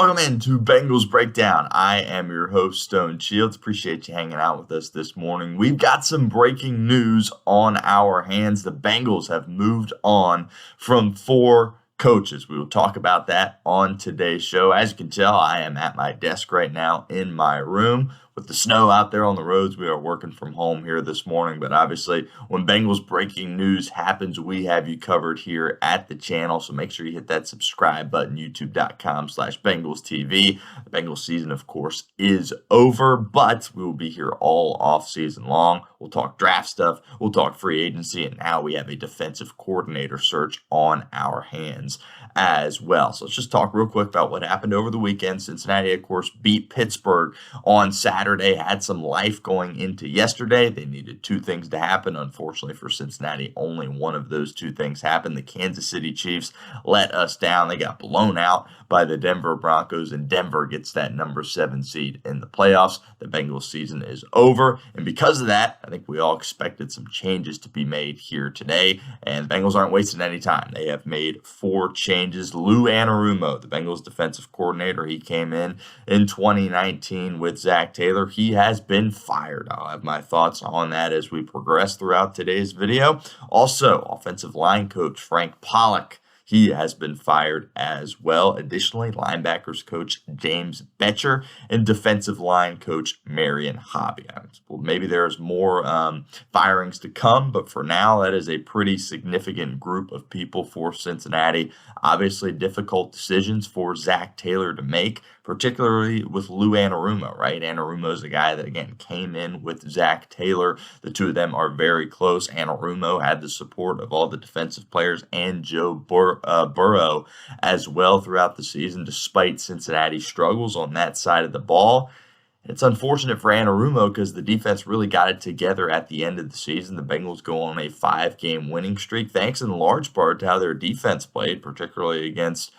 Welcome into Bengals Breakdown. I am your host, Stone Shields. Appreciate you hanging out with us this morning. We've got some breaking news on our hands. The Bengals have moved on from 4 coaches. We will talk about that on today's show. As you can tell, I am at my desk right now in my room. With the snow out there on the roads, we are working from home here this morning. But obviously, when Bengals breaking news happens, we have you covered here at the channel. So make sure you hit that subscribe button, youtube.com/BengalsTV. The Bengals season, of course, is over, but we will be here all off season long. We'll talk draft stuff. We'll talk free agency. And now we have a defensive coordinator search on our hands as well. So let's just talk real quick about what happened over the weekend. Cincinnati, of course, beat Pittsburgh on Saturday, had some life going into yesterday. They needed 2 things to happen. Unfortunately for Cincinnati, only one of those 2 things happened. The Kansas City Chiefs let us down. They got blown out by the Denver Broncos, and Denver gets that number 7 seed in the playoffs. The Bengals season is over, and because of that, I think we all expected some changes to be made here today, and the Bengals aren't wasting any time. They have made 4 changes. Lou Anarummo, the Bengals defensive coordinator, he came in 2019 with Zach Taylor. He has been fired. I'll have my thoughts on that as we progress throughout today's video. Also, offensive line coach Frank Pollock, he has been fired as well. Additionally, linebackers coach James Bettcher and defensive line coach Marion. Well, maybe there's more firings to come, but for now, that is a pretty significant group of people for Cincinnati. Obviously, difficult decisions for Zach Taylor to make, particularly with Lou Anarummo, right? Anarumo is a guy that, again, came in with Zach Taylor. The 2 of them are very close. Anarumo had the support of all the defensive players and Joe Burrow as well throughout the season, despite Cincinnati's struggles on that side of the ball. It's unfortunate for Anarumo because the defense really got it together at the end of the season. The Bengals go on a 5-game winning streak, thanks in large part to how their defense played, particularly against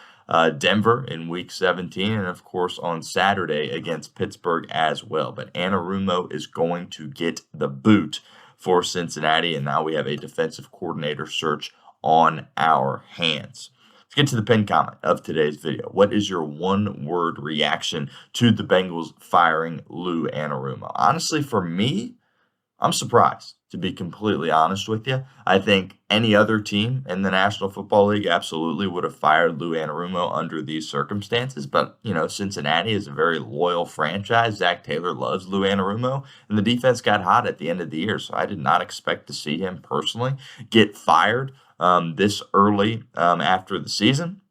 Denver in Week 17, and of course on Saturday against Pittsburgh as well. But Anarumo is going to get the boot for Cincinnati, and now we have a defensive coordinator search on our hands. Let's get to the pinned comment of today's video. What is your one-word reaction to the Bengals firing Lou Anarummo? Honestly, for me, I'm surprised, to be completely honest with you. I think any other team in the National Football League absolutely would have fired Lou Anarummo under these circumstances. But, Cincinnati is a very loyal franchise. Zach Taylor loves Lou Anarummo, and the defense got hot at the end of the year. So I did not expect to see him personally get fired this early after the season.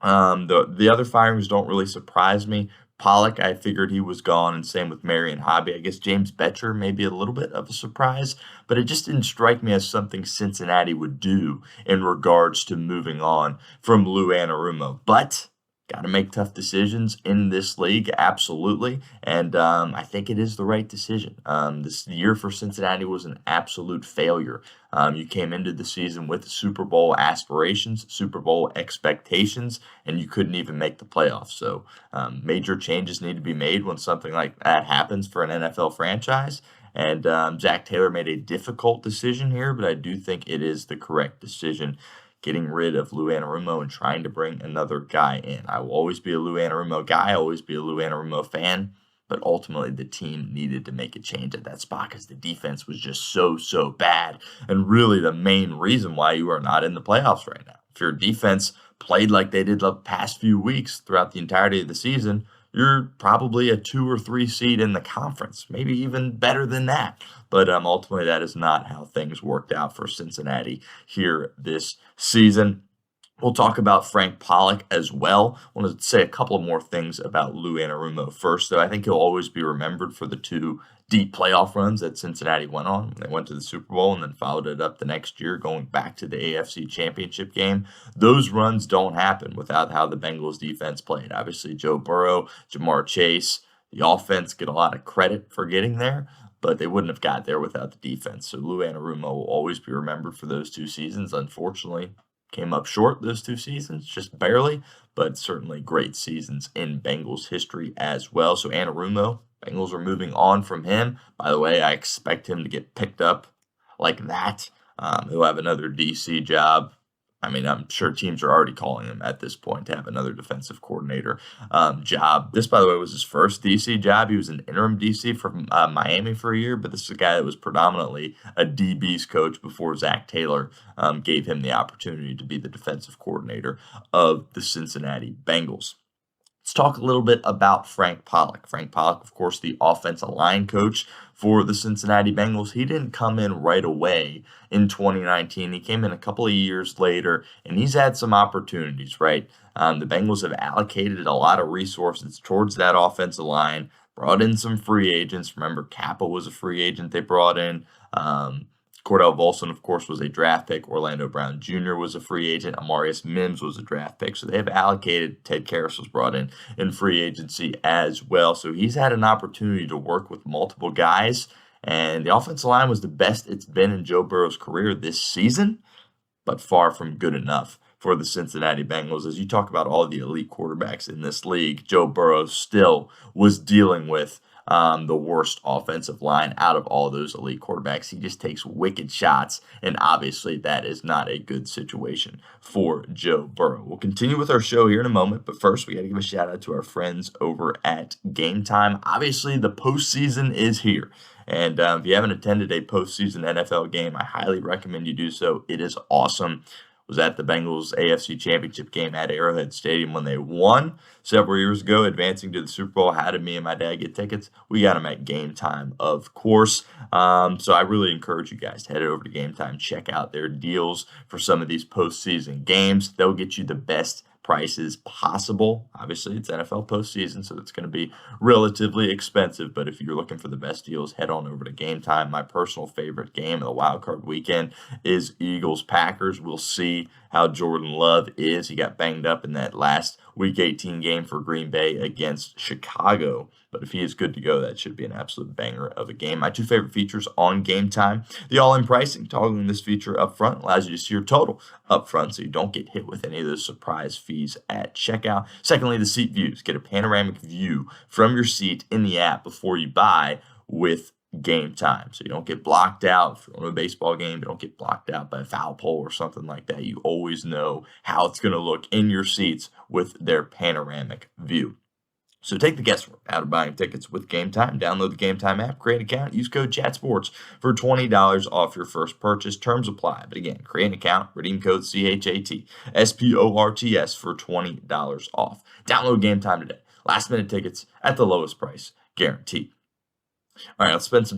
The other firings don't really surprise me. Pollock, I figured he was gone, and same with Marion. I guess James Bettcher may be a little bit of a surprise, but it just didn't strike me as something Cincinnati would do in regards to moving on from Lou Anarummo. But got to make tough decisions in this league, absolutely, and I think it is the right decision. This year for Cincinnati was an absolute failure. You came into the season with Super Bowl aspirations, Super Bowl expectations, and you couldn't even make the playoffs. So major changes need to be made when something like that happens for an NFL franchise. And Zach Taylor made a difficult decision here, but I do think it is the correct decision, getting rid of Lou Anarummo and trying to bring another guy in. I will always be a Lou Anarummo guy, always be a Lou Anarummo fan, but ultimately the team needed to make a change at that spot because the defense was just so bad, and really the main reason why you are not in the playoffs right now. If your defense played like they did the past few weeks throughout the entirety of the season, you're probably a 2 or 3 seed in the conference, maybe even better than that. But ultimately, that is not how things worked out for Cincinnati here this season. We'll talk about Frank Pollock as well. I want to say a couple more things about Lou Anarummo first, though. I think he'll always be remembered for the 2 deep playoff runs that Cincinnati went on. They went to the Super Bowl and then followed it up the next year, going back to the AFC Championship game. Those runs don't happen without how the Bengals defense played. Obviously, Joe Burrow, Jamar Chase, the offense get a lot of credit for getting there, but they wouldn't have got there without the defense. So Lou Anarummo will always be remembered for those 2 seasons. Unfortunately, came up short those 2 seasons, just barely, but certainly great seasons in Bengals history as well. So Anarumo, Bengals are moving on from him. By the way, I expect him to get picked up like that. He'll have another DC job I mean, I'm sure teams are already calling him at this point to have another defensive coordinator job. This, by the way, was his first DC job. He was an interim DC from Miami for a year, but this is a guy that was predominantly a DB's coach before Zach Taylor gave him the opportunity to be the defensive coordinator of the Cincinnati Bengals. Let's talk a little bit about Frank Pollock. Frank Pollock, of course, the offensive line coach for the Cincinnati Bengals. He didn't come in right away in 2019. He came in a couple of years later, and he's had some opportunities, right? The Bengals have allocated a lot of resources towards that offensive line, brought in some free agents. Remember, Kappa was a free agent they brought in. Cordell Volson, of course, was a draft pick. Orlando Brown Jr. was a free agent. Amarius Mims was a draft pick. So they have allocated. Ted Karras was brought in free agency as well. So he's had an opportunity to work with multiple guys. And the offensive line was the best it's been in Joe Burrow's career this season, but far from good enough for the Cincinnati Bengals. As you talk about all the elite quarterbacks in this league, Joe Burrow still was dealing with the worst offensive line out of all those elite quarterbacks. He just takes wicked shots, and obviously that is not a good situation for Joe Burrow. We'll continue with our show here in a moment, but first we got to give a shout out to our friends over at Game Time. Obviously, the postseason is here. And if you haven't attended a postseason NFL game, I highly recommend you do so. It is awesome. Was at the Bengals AFC Championship game at Arrowhead Stadium when they won several years ago, advancing to the Super Bowl. How did me and my dad get tickets? We got them at Game Time, of course. So I really encourage you guys to head over to Game Time, check out their deals for some of these postseason games. They'll get you the best prices possible. Obviously, it's NFL postseason, so it's going to be relatively expensive. But if you're looking for the best deals, head on over to Game Time. My personal favorite game of the wild card weekend is Eagles-Packers. We'll see how Jordan Love is. He got banged up in that last Week 18 game for Green Bay against Chicago. But if he is good to go, that should be an absolute banger of a game. My two favorite features on Game Time: the all-in pricing, toggling this feature up front allows you to see your total up front so you don't get hit with any of those surprise fees at checkout. Secondly, the seat views. Get a panoramic view from your seat in the app before you buy with Game Time. So you don't get blocked out. If you're on a baseball game, you don't get blocked out by a foul pole or something like that. You always know how it's going to look in your seats with their panoramic view. So take the guesswork out of buying tickets with Game Time. Download the Game Time app, create an account, use code CHATSPORTS for $20 off your first purchase. Terms apply. But again, create an account, redeem code CHATSPORTS for $20 off. Download Game Time today. Last minute tickets at the lowest price, guaranteed. All right, let's spend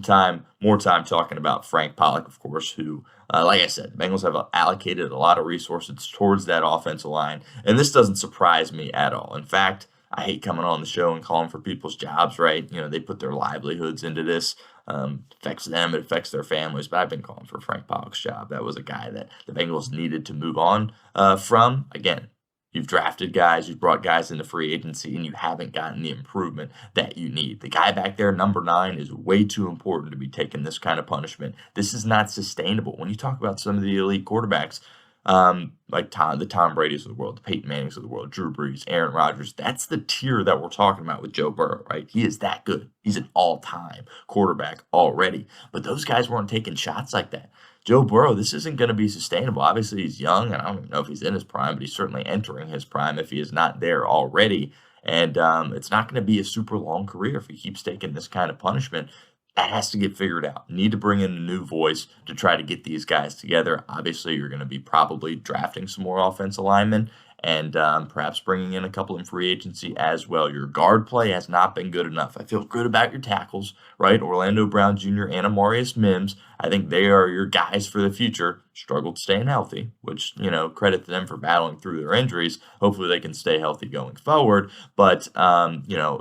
more time talking about Frank Pollock, of course, who, like I said, the Bengals have allocated a lot of resources towards that offensive line, and this doesn't surprise me at all. In fact, I hate coming on the show and calling for people's jobs, right? You know, they put their livelihoods into this. Affects them, it affects their families, but I've been calling for Frank Pollock's job. That was a guy that the Bengals needed to move on from. Again, you've drafted guys, you've brought guys into free agency, and you haven't gotten the improvement that you need. The guy back there, number 9, is way too important to be taking this kind of punishment. This is not sustainable. When you talk about some of the elite quarterbacks, like the Tom Brady's of the world, the Peyton Manning's of the world, Drew Brees, Aaron Rodgers, that's the tier that we're talking about with Joe Burrow, right? He is that good. He's an all-time quarterback already. But those guys weren't taking shots like that. Joe Burrow, this isn't going to be sustainable. Obviously, he's young, and I don't even know if he's in his prime, but he's certainly entering his prime if he is not there already. And it's not going to be a super long career if he keeps taking this kind of punishment. That has to get figured out. Need to bring in a new voice to try to get these guys together. Obviously, you're going to be probably drafting some more offensive linemen and perhaps bringing in a couple in free agency as well. Your guard play has not been good enough. I feel good about your tackles, right? Orlando Brown Jr. and Amarius Mims. I think they are your guys for the future. Struggled staying healthy, which, credit to them for battling through their injuries. Hopefully they can stay healthy going forward. But,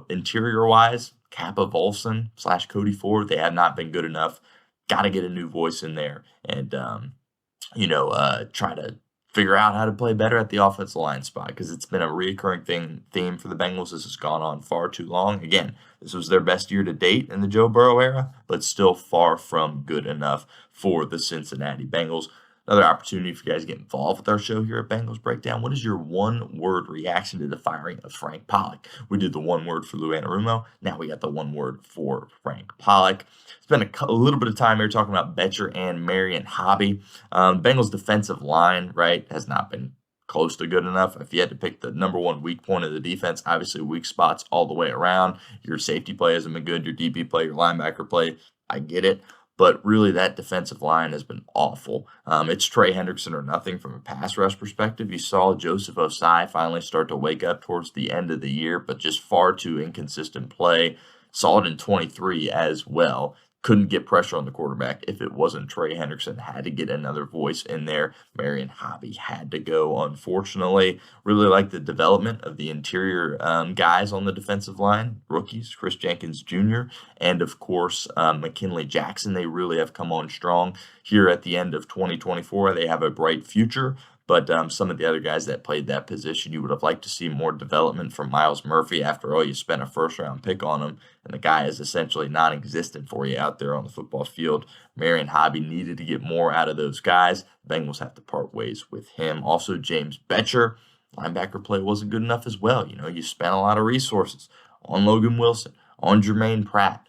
interior-wise, Kappa Volson / Cody Ford, they have not been good enough. Got to get a new voice in there and, try to figure out how to play better at the offensive line spot because it's been a recurring theme for the Bengals. This has gone on far too long. Again, this was their best year to date in the Joe Burrow era, but still far from good enough for the Cincinnati Bengals. Another opportunity for you guys to get involved with our show here at Bengals Breakdown. What is your one-word reaction to the firing of Frank Pollock? We did the one word for Lou Anarumo. Now we got the one word for Frank Pollock. Spent a little bit of time here talking about Bettcher and Marion hobby. Bengals defensive line, right, has not been close to good enough. If you had to pick the number one weak point of the defense, obviously weak spots all the way around. Your safety play hasn't been good. Your DB play, your linebacker play, I get it. But really, that defensive line has been awful. It's Trey Hendrickson or nothing from a pass rush perspective. You saw Joseph Osai finally start to wake up towards the end of the year, but just far too inconsistent play. Saw it in 23 as well. Couldn't get pressure on the quarterback if it wasn't Trey Hendrickson. Had to get another voice in there. Marion Hobby had to go, unfortunately. Really like the development of the interior guys on the defensive line, rookies, Chris Jenkins Jr., and of course, McKinley Jackson. They really have come on strong here at the end of 2024. They have a bright future. But some of the other guys that played that position, you would have liked to see more development from Myles Murphy. After all, you spent a first-round pick on him, and the guy is essentially non-existent for you out there on the football field. Marion Hobby needed to get more out of those guys. Bengals have to part ways with him. Also, James Bettcher, linebacker play wasn't good enough as well. You spent a lot of resources on Logan Wilson, on Jermaine Pratt.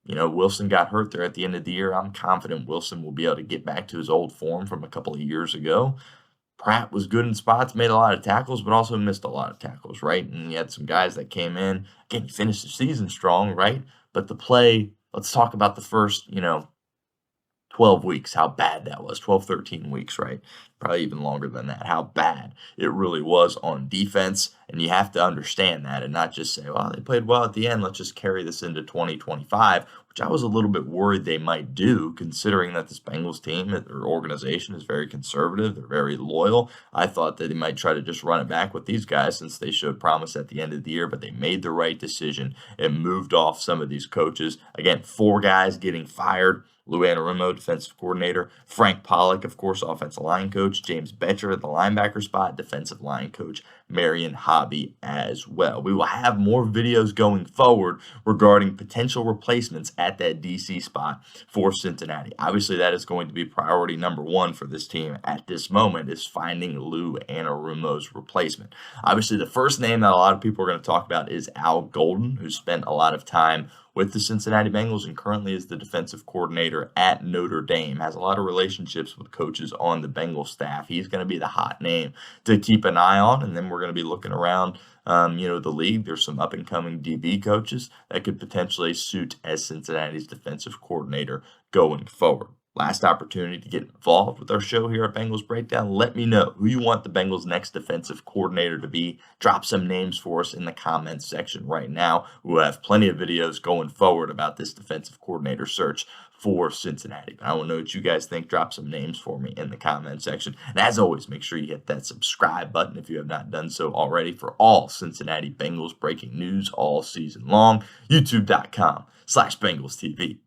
Wilson got hurt there at the end of the year. I'm confident Wilson will be able to get back to his old form from a couple of years ago. Pratt was good in spots, made a lot of tackles, but also missed a lot of tackles, right? And you had some guys that came in. Again, he finished the season strong, right? But the play, let's talk about the first, 12 weeks, how bad that was. 12, 13 weeks, right? Probably even longer than that, how bad it really was on defense. And you have to understand that and not just say, well, they played well at the end. Let's just carry this into 2025, which I was a little bit worried they might do, considering that this Bengals team, their organization is very conservative. They're very loyal. I thought that they might try to just run it back with these guys since they showed promise at the end of the year, but they made the right decision and moved off some of these coaches. Again, 4 guys getting fired. Lou Anarummo, defensive coordinator. Frank Pollock, of course, offensive line coach. James Bettcher at the linebacker spot. Defensive line coach Marion Hobby as well. We will have more videos going forward regarding potential replacements at that DC spot for Cincinnati. Obviously, that is going to be priority number 1 for this team at this moment, is finding Lou Anarumo's replacement. Obviously, the first name that a lot of people are going to talk about is Al Golden, who spent a lot of time with the Cincinnati Bengals and currently is the defensive coordinator at Notre Dame. Has a lot of relationships with coaches on the Bengals staff. He's going to be the hot name to keep an eye on, and then we're going to be looking around the league. There's some up-and-coming DB coaches that could potentially suit as Cincinnati's defensive coordinator going forward. Last opportunity to get involved with our show here at Bengals Breakdown. Let me know who you want the Bengals' next defensive coordinator to be. Drop some names for us in the comments section right now. We'll have plenty of videos going forward about this defensive coordinator search for Cincinnati. I want to know what you guys think. Drop some names for me in the comment section. And as always, make sure you hit that subscribe button if you have not done so already for all Cincinnati Bengals breaking news all season long. YouTube.com/BengalsTV.